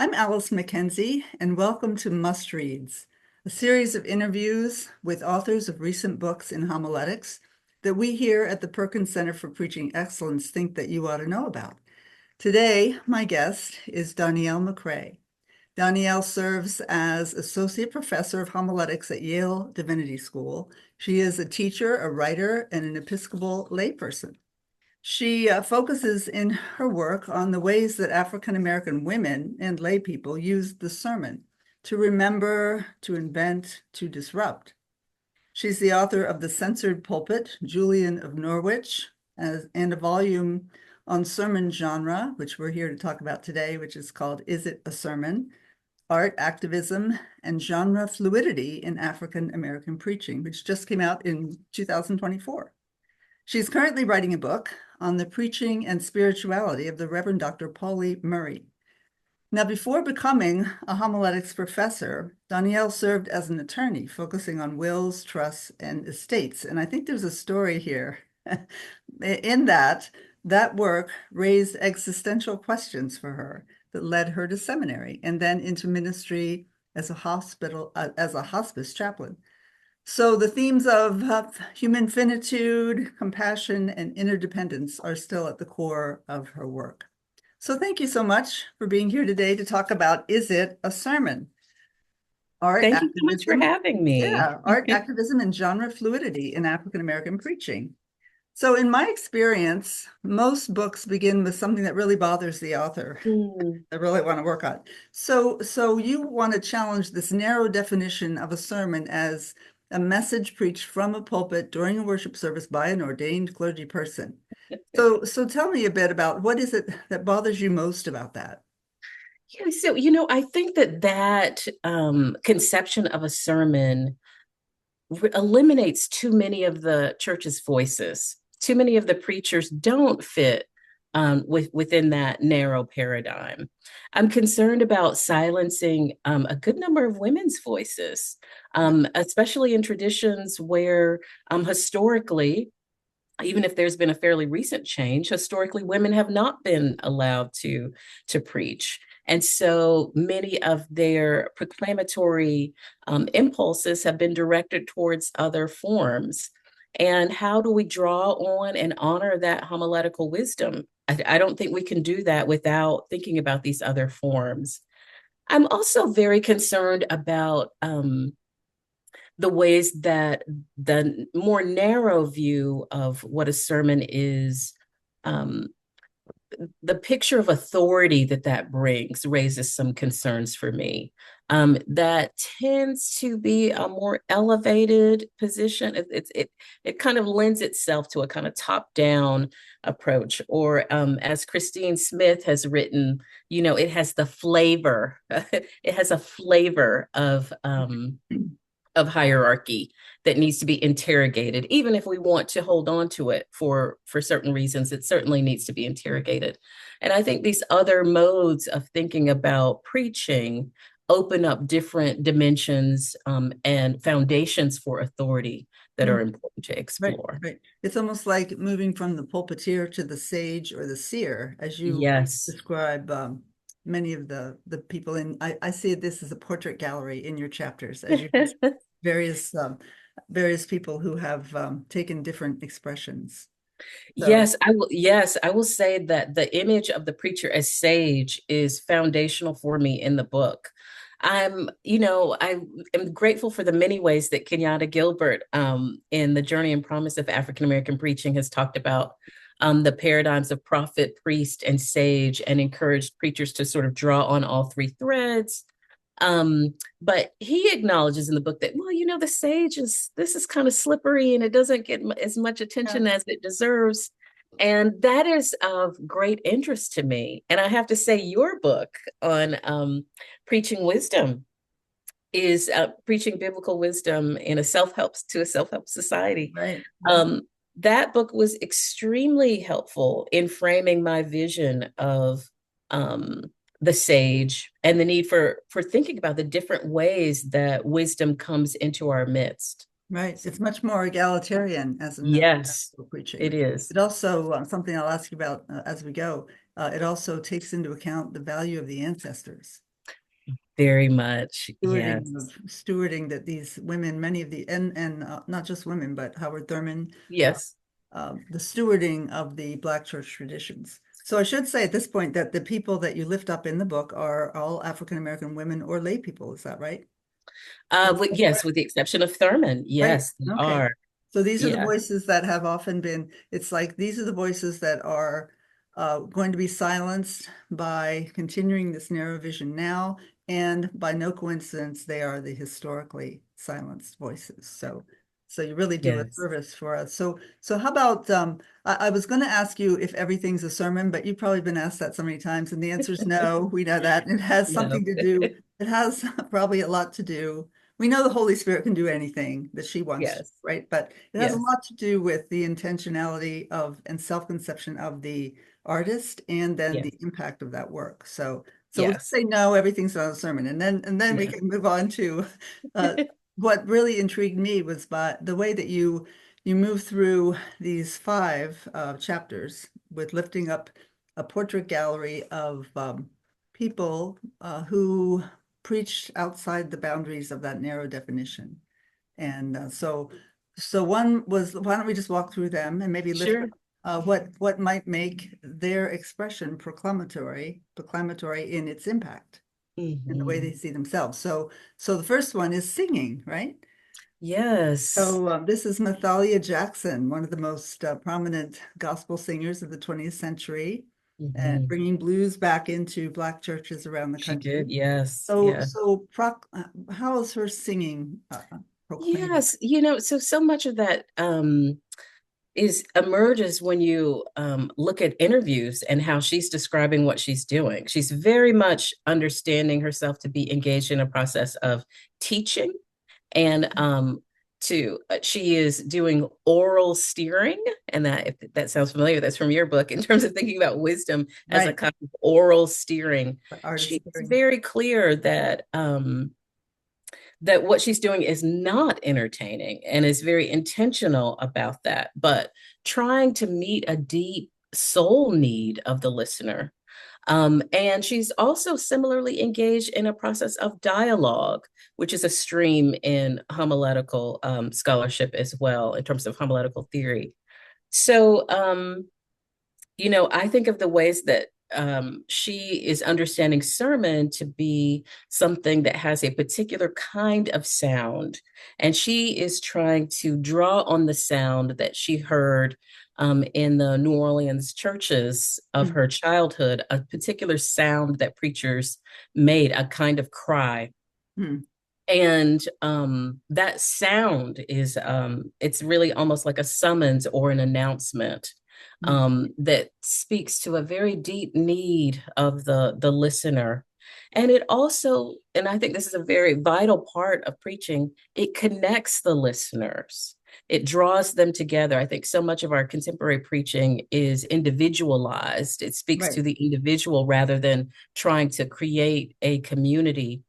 I'm Alyce McKenzie, and welcome to Must Reads, a series of interviews with authors of recent books in homiletics that we here at the Perkins Center for Preaching Excellence think that you ought to know about. Today, my guest is Donyelle McCray. Donyelle serves as Associate Professor of Homiletics at Yale Divinity School. She is a teacher, a writer, and an Episcopal layperson. She focuses in her work on the ways that African-American women and lay people use the sermon to remember, to invent, to disrupt. She's the author of The Censored Pulpit, Julian of Norwich, and a volume on sermon genre, which we're here to talk about today, which is called Is It a Sermon? Art, Activism, and Genre Fluidity in African-American Preaching, which just came out in 2024. She's currently writing a book on the preaching and spirituality of the Reverend Dr. Pauli Murray. Now, before becoming a homiletics professor, Donyelle served as an attorney, focusing on wills, trusts, and estates. And I think there's a story here in that work raised existential questions for her that led her to seminary and then into ministry as a hospice chaplain. So the themes of human finitude, compassion, and interdependence are still at the core of her work. So thank you so much for being here today to talk about Is It a Sermon? Art, Thank you so much for activism. having me. Yeah, art, activism, and genre fluidity in African-American preaching. So in my experience, most books begin with something that really bothers the author. I really want to work on. So you want to challenge this narrow definition of a sermon as a message preached from a pulpit during a worship service by an ordained clergy person. So tell me a bit about what is it that bothers you most about that? Yeah, so I think that conception of a sermon eliminates too many of the church's voices. Too many of the preachers don't fit within that narrow paradigm. I'm concerned about silencing a good number of women's voices, especially in traditions where historically, even if there's been a fairly recent change, historically women have not been allowed to preach. And so many of their proclamatory impulses have been directed towards other forms. And how do we draw on and honor that homiletical wisdom? I don't think we can do that without thinking about these other forms. I'm also very concerned about the ways that the more narrow view of what a sermon is, the picture of authority that brings raises some concerns for me. That tends to be a more elevated position. It kind of lends itself to a kind of top-down approach, or as Christine Smith has written, it has the flavor. It has a flavor of hierarchy that needs to be interrogated. Even if we want to hold on to it for certain reasons, it certainly needs to be interrogated. And I think these other modes of thinking about preaching open up different dimensions and foundations for authority that are important to explore. Right. It's almost like moving from the pulpiteer to the sage or the seer, as you Yes. describe many of the people in. I see this as a portrait gallery in your chapters, as you various people who have taken different expressions. So Yes, I will say that the image of the preacher as sage is foundational for me in the book. I am grateful for the many ways that Kenyatta Gilbert in The Journey and Promise of African American Preaching has talked about the paradigms of prophet, priest, and sage, and encouraged preachers to sort of draw on all three threads. But he acknowledges in the book that, well, the sage this is kind of slippery and it doesn't get as much attention as it deserves. And that is of great interest to me. And I have to say, your book on preaching wisdom is preaching biblical wisdom in a self-help society. Right. That book was extremely helpful in framing my vision of the sage and the need for thinking about the different ways that wisdom comes into our midst. Right. It's much more egalitarian as Yes, preaching. it is. It also, something I'll ask you about as we go, it also takes into account the value of the ancestors. Very much. Stewarding Yes. of stewarding that these women, many of the and not just women, but Howard Thurman, Yes. the stewarding of the Black church traditions. So I should say at this point that the people that you lift up in the book are all African American women or lay people. Is that right? Yes, with the exception of Thurman. Right. Yes, they Okay. are. So these are the Yeah. voices that have often been, it's like these are the voices that are going to be silenced by continuing this narrow vision now. And by no coincidence, they are the historically silenced voices. So you really do a Yes. service for us. So how about, I was going to ask you if everything's a sermon, but you've probably been asked that so many times. And the answer is no, we know that. It has No. something to do, it has probably a lot to do. We know the Holy Spirit can do anything that she wants to, Yes. right? But it has a Yes. lot to do with the intentionality of and self-conception of the artist and then Yes. the impact of that work. So we'll just Yes. say no, everything's not a sermon. And then we No. can move on to uh, what really intrigued me was by the way that you move through these five chapters with lifting up a portrait gallery of people who preached outside the boundaries of that narrow definition. And so one was, why don't we just walk through them and maybe lift Sure. what might make their expression proclamatory in its impact, in the way they Hmm. see themselves. So the first one is singing, right? Yes. So this is Mathalia Jackson, one of the most prominent gospel singers of the 20th century, and Hmm. bringing blues back into Black churches around the She country. did. Yes. So, Yeah. so how is her singing proclaimed? Yes. So much of that is emerges when you look at interviews and how she's describing what she's doing. She's very much understanding herself to be engaged in a process of teaching and she is doing oral steering, and that, if that sounds familiar, that's from your book in terms of thinking about wisdom as a Right, kind of oral steering. the artist She's hearing. very clear that what she's doing is not entertaining and is very intentional about that, but trying to meet a deep soul need of the listener. And she's also similarly engaged in a process of dialogue, which is a stream in homiletical scholarship as well, in terms of homiletical theory. So, I think of the ways that she is understanding sermon to be something that has a particular kind of sound. And she is trying to draw on the sound that she heard in the New Orleans churches of Mm, her childhood, a particular sound that preachers made, a kind of cry. mm, And that sound is it's really almost like a summons or an announcement mm. that speaks to a very deep need of the listener. And it also, and I think this is a very vital part of preaching, it connects the listeners. It draws them together. I think so much of our contemporary preaching is individualized. It speaks Right. to the individual rather than trying to create a community.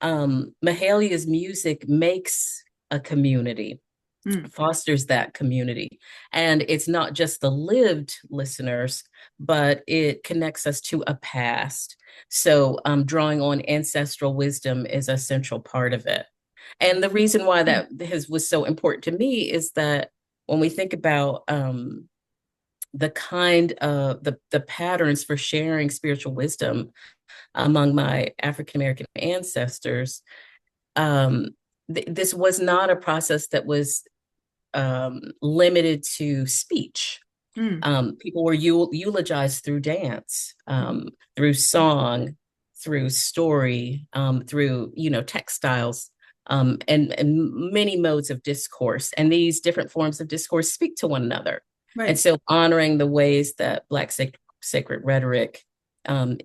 Mahalia's music makes a community, Mm, fosters that community. And it's not just the lived listeners, but it connects us to a past. So drawing on ancestral wisdom is a central part of it. And the reason why mm, that was so important to me is that when we think about the kind of the patterns for sharing spiritual wisdom among my African American ancestors, um, this was not a process that was limited to speech. mm, People were eulogized through dance, through song, through story, through textiles, and many modes of discourse. And these different forms of discourse speak to one another. And right, so, honoring the ways that Black sacred rhetoric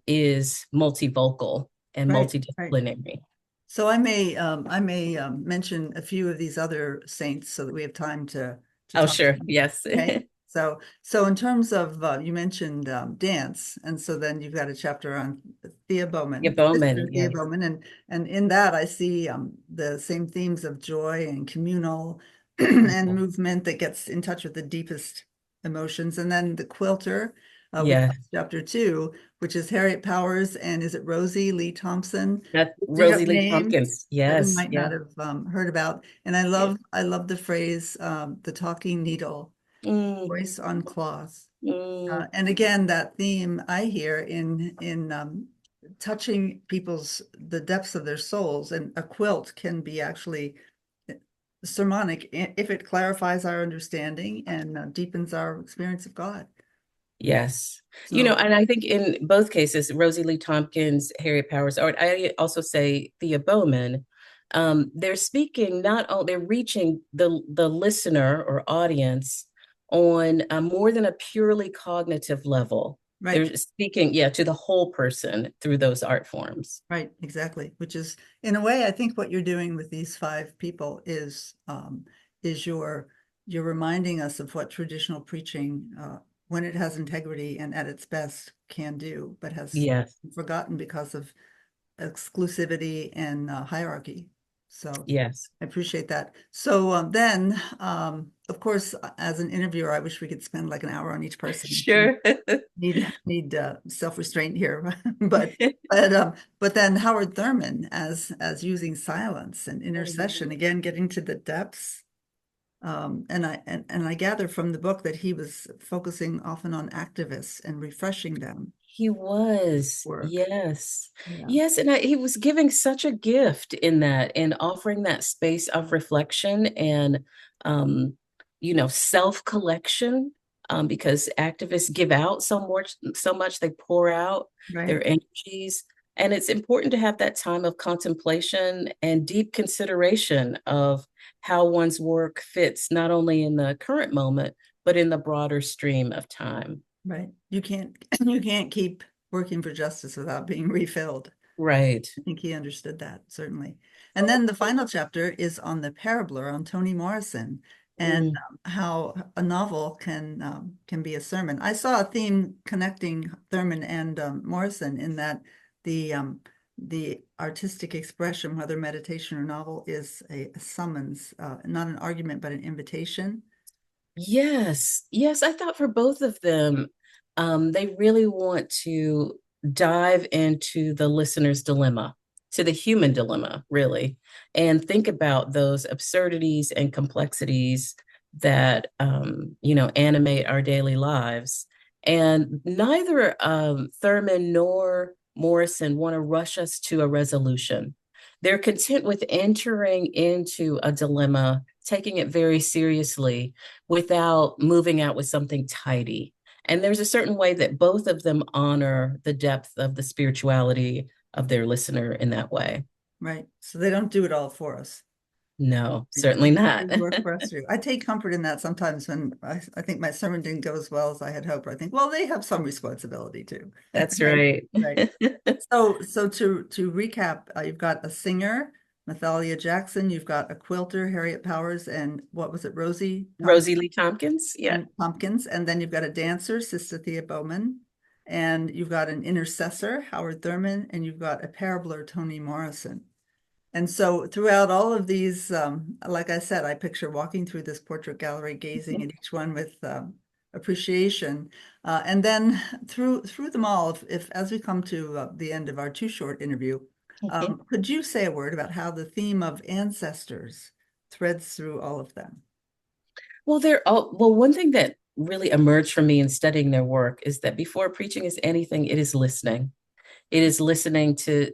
is multivocal and right, right. multidisciplinary. So I may mention a few of these other saints so that we have time to Oh, talk. sure. Yes. Okay. So in terms of you mentioned dance, and so then you've got a chapter on Thea Yeah, Bowman, Sister Bowman. Thea Yes. Bowman, and in that I see the same themes of joy and communal and movement that gets in touch with the deepest emotions, and then the quilter, We Yeah, have chapter 2, which is Harriet Powers, and is it Rosie Lee Thompson? that Dig up Rosie Lee names Tompkins. that we Yes, might not yeah. have heard about. And I Yeah. love the phrase, the talking needle, Mm, voice on cloth. mm, And again, that theme I hear in touching the depths of their souls, and a quilt can be actually sermonic if it clarifies our understanding and deepens our experience of God. yes. So, And I think in both cases, Rosie Lee Tompkins, Harriet Powers, or I also say Thea Bowman, they're speaking not only, they're reaching the listener or audience on more than a purely cognitive level. right, They're speaking, yeah, to the whole person through those art forms. right, exactly. Which is, in a way, I think what you're doing with these 5 people is you're reminding us of what traditional preaching, when it has integrity and at its best, can do, but has Yes, forgotten because of exclusivity and hierarchy. So yes. I appreciate that. So then, of course, as an interviewer, I wish we could spend like an hour on each person. Sure. Need self-restraint here, but then Howard Thurman as using silence and intercession, again getting to the depths. And I gather from the book that he was focusing often on activists and refreshing them He was, work. yes. Yeah, Yes, and he was giving such a gift in that, and offering that space of reflection and, self-collection, because activists give out so much, they pour out right, their energies. And it's important to have that time of contemplation and deep consideration of how one's work fits not only in the current moment, but in the broader stream of time. right. You can't you can't keep working for justice without being refilled. Right. I think he understood that, certainly. And then the final chapter is on the Parabler, on Toni Morrison, and Mm. how a novel can be a sermon. I saw a theme connecting Thurman and Morrison, in that the artistic expression, whether meditation or novel, is a summons, not an argument, but an invitation. Yes, yes, I thought for both of them, they really want to dive into the listener's dilemma, to the human dilemma, really, and think about those absurdities and complexities that animate our daily lives. And neither Thurman nor Morrison want to rush us to a resolution. They're content with entering into a dilemma, taking it very seriously without moving out with something tidy. And there's a certain way that both of them honor the depth of the spirituality of their listener in that way. Right. So they don't do it all for us. No, They certainly not. work for us too. I take comfort in that sometimes when I think my sermon didn't go as well as I had hoped. I think, well, they have some responsibility too. That's Right. right. Right. So to recap, you've got a singer, Mathalia Jackson, you've got a quilter, Harriet Powers, and what was it, Rosie Rosie Lee Tompkins. Yeah. Tompkins, and then you've got a dancer, Sister Thea Bowman, and you've got an intercessor, Howard Thurman, and you've got a parabler, Toni Morrison. And so throughout all of these, like I said, I picture walking through this portrait gallery, gazing at each one with appreciation. And then through them all, if as we come to the end of our too short interview, could you say a word about how the theme of ancestors threads through all of them? One thing that really emerged for me in studying their work is that before preaching is anything, it is listening. It is listening to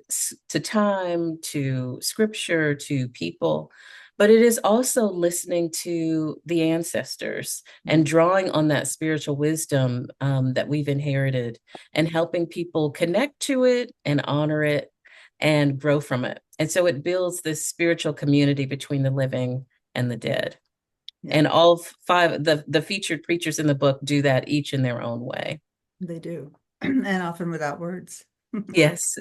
time, to scripture, to people, but it is also listening to the ancestors and drawing on that spiritual wisdom that we've inherited, and helping people connect to it and honor it and grow from it. And so it builds this spiritual community between the living and the dead. Yeah, And all five, the featured preachers in the book do that each in their own way. they do, and often without words. Yes.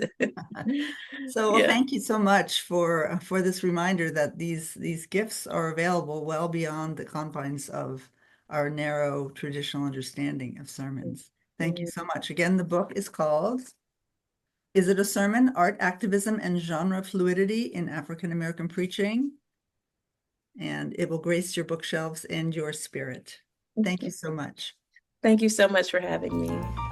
So, well, Yeah. thank you so much for this reminder that these gifts are available well beyond the confines of our narrow traditional understanding of sermons. Thank you so much. Again, the book is called "Is It a Sermon? Art, Activism, and Genre Fluidity in African American Preaching," and it will grace your bookshelves and your spirit. Thank you so much. Thank you so much for having me.